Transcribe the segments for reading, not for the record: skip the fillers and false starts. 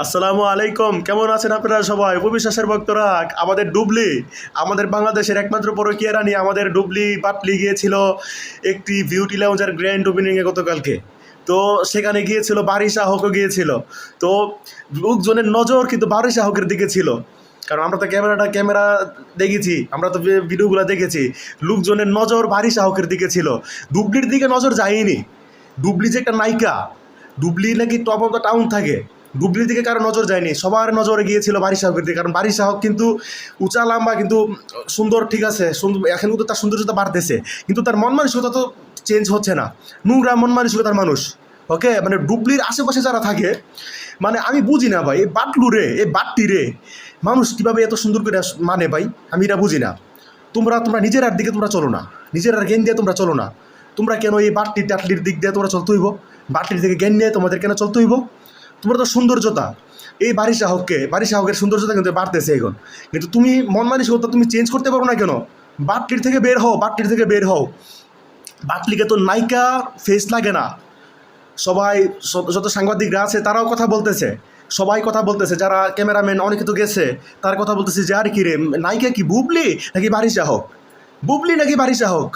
আসসালামু আলাইকুম, কেমন আছেন আপনারা সবাই? উপবিশ্বাসের ভক্তরা, আমাদের ডুবলি, আমাদের বাংলাদেশের একমাত্র পরকীয়া রানী আমাদের ডুবলি বাটলি গিয়েছিল একটি বিউটি লাউঞ্জের গ্র্যান্ড ওপেনিংয়ে গতকালকে। তো সেখানে গিয়েছিল, বারিশা হকও গিয়েছিল। তো লোকজনের নজর কিন্তু বারিশা হকের দিকে ছিল, কারণ আমরা তো ক্যামেরা দেখেছি, আমরা তো ভিডিওগুলো দেখেছি। লোকজনের নজর বারিশা হকের দিকে ছিল, ডুবলির দিকে নজর যায়নি। ডুবলি যে একটা নায়িকা, ডুবলি নাকি টপ অফ দ্য টাউন থাকে, ডুবলির দিকে কারো নজর যায়নি, সবার নজরে গিয়েছিল বারিশা হকের দিকে। কারণ বারিশা হক কিন্তু উঁচা লম্বা, কিন্তু সুন্দর, ঠিক আছে, সুন্দর, এখন কিন্তু তার সৌন্দর্যতা বাড়তেছে, কিন্তু তার মন মানসিকতা তো চেঞ্জ হচ্ছে না। নোংরা মন মানসিকতার মানুষ। ওকে, মানে ডুবলির আশেপাশে যারা থাকে, মানে আমি বুঝি না ভাই, এই বাটলু রে, এই বাটটি রে, মানুষ কীভাবে এত সুন্দর করে মানে ভাই, আমি এটা বুঝি না। তোমরা নিজের আর দিকে তোমরা চলো না, নিজের আর জ্ঞান দিয়ে তোমরা চলো না। তোমরা কেন এই বাটলি টাটলির দিক দিয়ে তোমরা চলতে হইব? বাটলির দিকে জ্ঞান নিয়ে তোমাদের কেন চলতে হইব? তোমরা তো সৌন্দর্যতা, এই বারিশা হকের সৌন্দর্যতা কিন্তু বাড়তেছে এখন, কিন্তু তুমি মন মানসিকতা তুমি চেঞ্জ করতে পারো না কেন? বাটলির থেকে বের হও, বাটলির থেকে বের হও। বাটলিকে তো নায়িকা ফেস লাগে না। সবাই, যত সাংবাদিকরা আছে তারাও কথা বলতেছে, সবাই কথা বলতেছে, যারা ক্যামেরাম্যান অনেকে তো গেছে, তার কথা বলতেছে যে আর কি রে, নায়িকা কি বুবলি নাকি বারিশা হক, বুবলি নাকি বারিশা হক?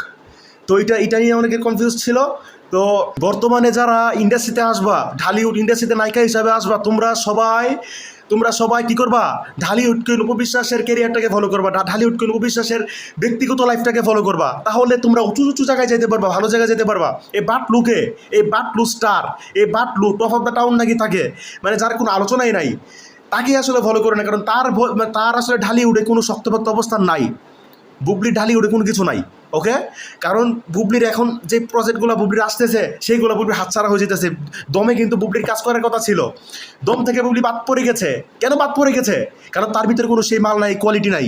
তো এটা নিয়ে অনেকে কনফিউজ ছিল। তো বর্তমানে যারা ইন্ডাস্ট্রিতে আসবা, ঢালিউড ইন্ডাস্ট্রিতে নায়িকা হিসাবে আসবা, তোমরা সবাই কী করবা? ঢালিউড কুইন উপবিশ্বাসের ক্যারিয়ারটাকে ফলো করবা, ঢালিউড কুইন উপবিশ্বাসের ব্যক্তিগত লাইফটাকে ফলো করবা। তাহলে তোমরা উঁচু উঁচু জায়গায় যেতে পারবা, ভালো জায়গায় যেতে পারবা। এই বাটলু স্টার, এই বাটলু টপ অফ দ্য টাউন নাকি থাকে, মানে যার কোনো আলোচনাই নাই, তাকে আসলে ফলো করে না। কারণ তার আসলে ঢালিউডে কোনো শক্তপোক্ত অবস্থান নাই। বুবলির ঢালিউডে কোনো কিছু নাই। ওকে, কারণ বুবলির এখন যে প্রজেক্টগুলো বুবলির আসতেছে, সেইগুলো বুবলির হাতছাড়া হয়ে যেতেছে। দমে কিন্তু বুবলির কাজ করার কথা ছিল, দম থেকে বুবলি বাদ পড়ে গেছে। কেন বাদ পড়ে গেছে? কারণ তার ভিতরে কোনো সেই মাল নাই, কোয়ালিটি নাই,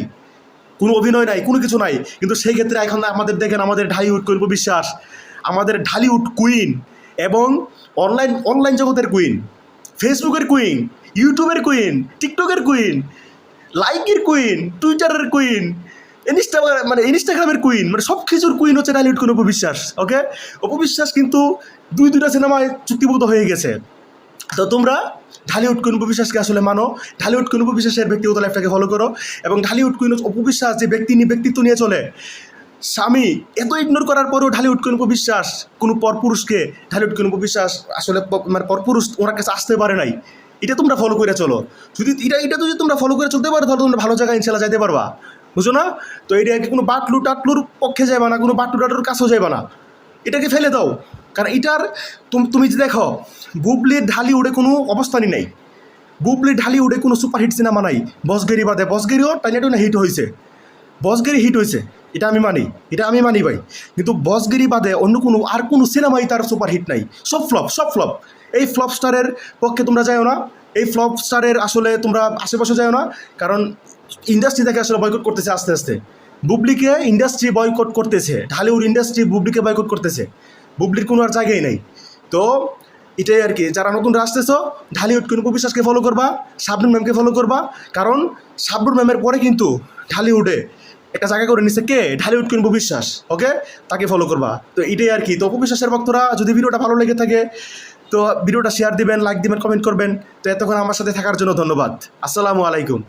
কোনো অভিনয় নাই, কোনো কিছু নাই। কিন্তু সেই ক্ষেত্রে এখন আমাদের দেখেন, আমাদের ঢালিউড কুইন উপবিশ্বাস, আমাদের ঢালিউড কুইন এবং অনলাইন জগতের কুইন, ফেসবুকের কুইন, ইউটিউবের কুইন, টিকটকের কুইন, লাইকের কুইন, টুইটারের কুইন, ইনস্টাগ্রামের কুইন, মানে সব কিছুর কুইন হচ্ছে ঢালিউড কুইন উপবিশ্বাস। ওকে, উপবিশ্বাস কিন্তু দুইটা সিনেমায় চুক্তিবদ্ধ হয়ে গেছে। তো তোমরা ঢালিউড কুইন উপবিশ্বাসকে আসলে মানো, ঢালিউড কুইন উপবিশ্বাসের ব্যক্তিগত লাইফটাকে ফলো করো, এবং ঢালিউড কুইন উপবিশ্বাস যে ব্যক্তিত্ব নিয়ে চলে, স্বামী এত ইগনোর করার পরেও ঢালিউড কুইন উপবিশ্বাস কোনো পরপুরুষকে, ঢালিউড কুইন উপবিশ্বাস আসলে মানে পরপুরুষ ওনার কাছে আসতে পারে নাই। এটা তোমরা ফলো করে চলো। যদি এটা যদি তোমরা ফলো করে চলতে পারো, তাহলে তোমরা ভালো জায়গায় ইনশাল্লাহ যাইতে পারবা, বুঝো না? তো এটা আর কি কোনো বাটলু টাটলুর পক্ষে যাবে না, কোনো বাটলু টাটলুর কাছেও যাবে না, এটাকে ফেলে দাও। কারণ এটার তুমি যে দেখো, বুবলির ঢালিউডে কোনো অবস্থানই নাই, বুবলির ঢালিউডে কোনো সুপারহিট সিনেমা নাই, বসগেরি বাদে। বসগেরিও টাইনা হিট হয়েছে, বসগেরি হিট হয়েছে, এটা আমি মানি ভাই। কিন্তু বসগেরি বাদে অন্য কোনো সিনেমাই তার সুপারহিট নাই, সব ফ্লপ। এই ফ্লপ স্টারের পক্ষে তোমরা যাও না, এই ফ্লপ স্টারের আসলে তোমরা আশেপাশে যাও না। কারণ ইন্ডাস্ট্রি থেকে আসলে বয়কট করতেছে আস্তে আস্তে, বুবলিকে ইন্ডাস্ট্রি বয়কট করতেছে, ঢালিউড ইন্ডাস্ট্রি বুবলিকে বয়কট করতেছে, বুবলির কোনো আর জায়গায় নেই। তো এটাই আর কি, যারা নতুনরা আসতেছো, ঢালিউড কুইন উপবিশ্বাসকে ফলো করবা, শাবনূর ম্যামকে ফলো করবা। কারণ শাবনূর ম্যামের পরে কিন্তু ঢালিউডে একটা জায়গা করে নিচ্ছে কে? ঢালিউড কুইন উপবিশ্বাস। ওকে, তাকে ফলো করবা। তো এটাই আর কি। তো উপবিশ্বাসের ভক্তরা, যদি ভিডিওটা ভালো লেগে থাকে তো ভিডিওটা শেয়ার দিবেন, লাইক দিবেন, কমেন্ট করবেন। তো এতক্ষণ আমার সাথে থাকার জন্য ধন্যবাদ। আসসালামু আলাইকুম।